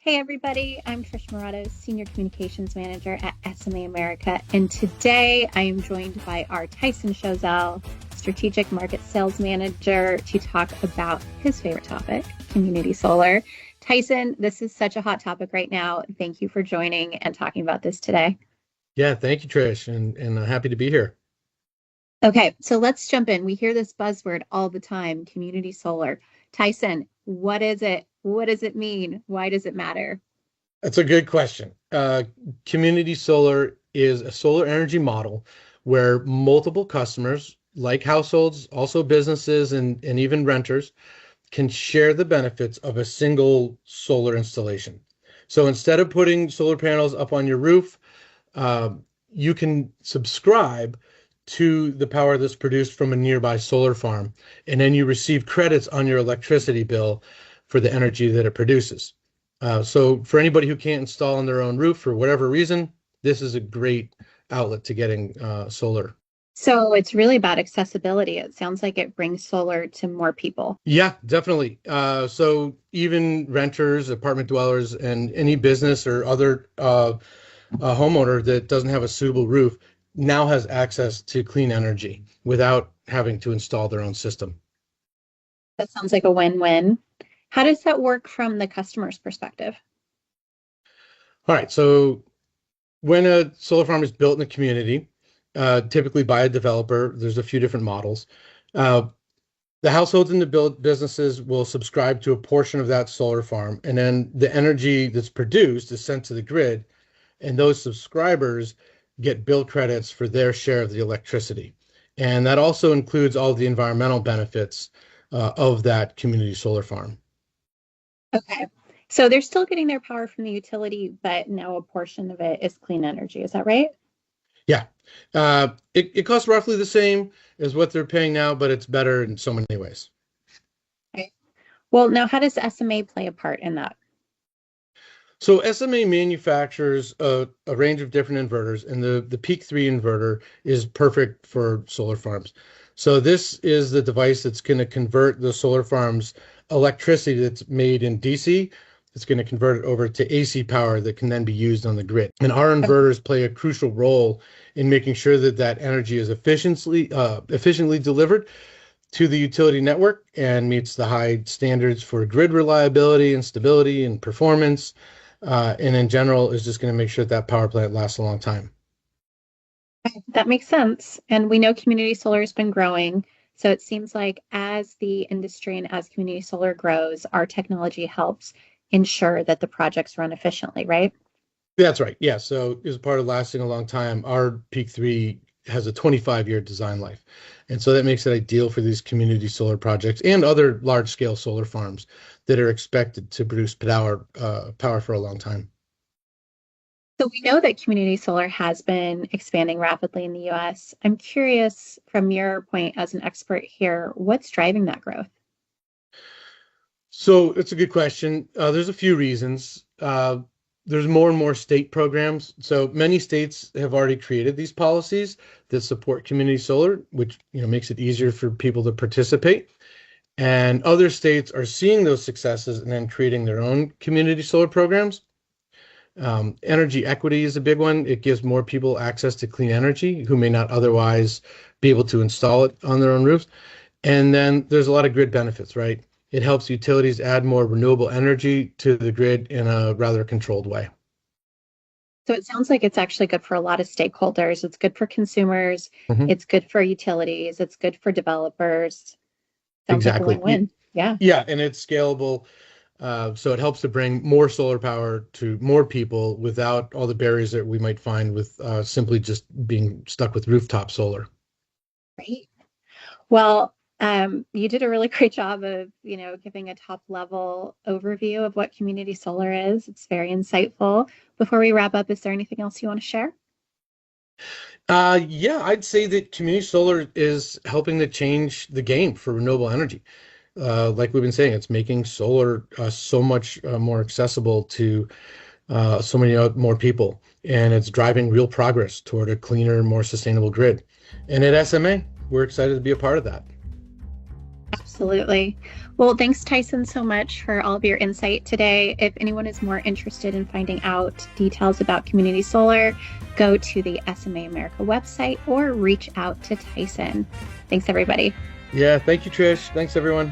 Hey everybody, I'm Trish Murato, Senior Communications Manager at SMA America, and today I am joined by our Tyson Chazelle, Strategic Market Sales Manager, to talk about his favorite topic, community solar. Tyson, this is such a hot topic right now. Thank you for joining and talking about this today. Yeah, thank you, Trish, and happy to be here. Okay, so let's jump in. We hear this buzzword all the time, community solar. Tyson, what is it? What does it mean? Why does it matter? That's a good question. Community solar is a solar energy model where multiple customers, like households, also businesses, and even renters, can share the benefits of a single solar installation. So instead of putting solar panels up on your roof, uh, you can subscribe to the power that's produced from a nearby solar farm, and then you receive credits on your electricity bill for the energy that it produces. So for anybody who can't install on their own roof for whatever reason, this is a great outlet to getting solar. So it's really about accessibility. It sounds like it brings solar to more people. Yeah, definitely. So even renters, apartment dwellers, and any business or other homeowner that doesn't have a suitable roof now has access to clean energy without having to install their own system. That sounds like a win-win. How does that work from the customer's perspective? All right, so when a solar farm is built in a community, typically by a developer, there's a few different models. Uh, the households and the businesses will subscribe to a portion of that solar farm, and then the energy that's produced is sent to the grid, and those subscribers get bill credits for their share of the electricity. And that also includes all the environmental benefits of that community solar farm. Okay. So they're still getting their power from the utility, but now a portion of it is clean energy. Is that right? Yeah. It costs roughly the same as what they're paying now, but it's better in so many ways. Okay. Well, now how does SMA play a part in that? So SMA manufactures a range of different inverters, and the Peak 3 inverter is perfect for solar farms. So this is the device that's going to convert the solar farm's electricity that's made in DC. It's going to convert it over to AC power that can then be used on the grid. And our inverters play a crucial role in making sure that that energy is efficiently delivered to the utility network and meets the high standards for grid reliability and stability and performance. And in general, is just going to make sure that power plant lasts a long time. That makes sense. And we know community solar has been growing. So it seems like as the industry and as community solar grows, our technology helps ensure that the projects run efficiently, right? That's right. Yeah. So as part of lasting a long time, our Peak 3 has a 25-year design life. And so that makes it ideal for these community solar projects and other large-scale solar farms that are expected to produce power for a long time. So we know that community solar has been expanding rapidly in the US. I'm curious from your point as an expert here, what's driving that growth? So it's a good question. There's a few reasons. There's more and more state programs. So many states have already created these policies that support community solar, which makes it easier for people to participate. And other states are seeing those successes and then creating their own community solar programs. Energy equity is a big one. It gives more people access to clean energy who may not otherwise be able to install it on their own roofs. And then there's a lot of grid benefits, right? It helps utilities add more renewable energy to the grid in a rather controlled way. So it sounds like it's actually good for a lot of stakeholders. It's good for consumers, Mhm. it's good for utilities, it's good for developers. Sounds like a Exactly. win-win. Yeah. Yeah, and it's scalable. So it helps to bring more solar power to more people without all the barriers that we might find with simply just being stuck with rooftop solar. Right. Well, you did a really great job of, giving a top level overview of what community solar is. It's very insightful. Before we wrap up, is there anything else you want to share? Yeah, I'd say that community solar is helping to change the game for renewable energy. Like we've been saying, it's making solar so much more accessible to so many more people, and it's driving real progress toward a cleaner, more sustainable grid. And at SMA, we're excited to be a part of that. Absolutely. Well, thanks, Tyson, so much for all of your insight today. If anyone is more interested in finding out details about community solar, go to the SMA America website or reach out to Tyson. Thanks, everybody. Yeah, thank you, Trish. Thanks, everyone.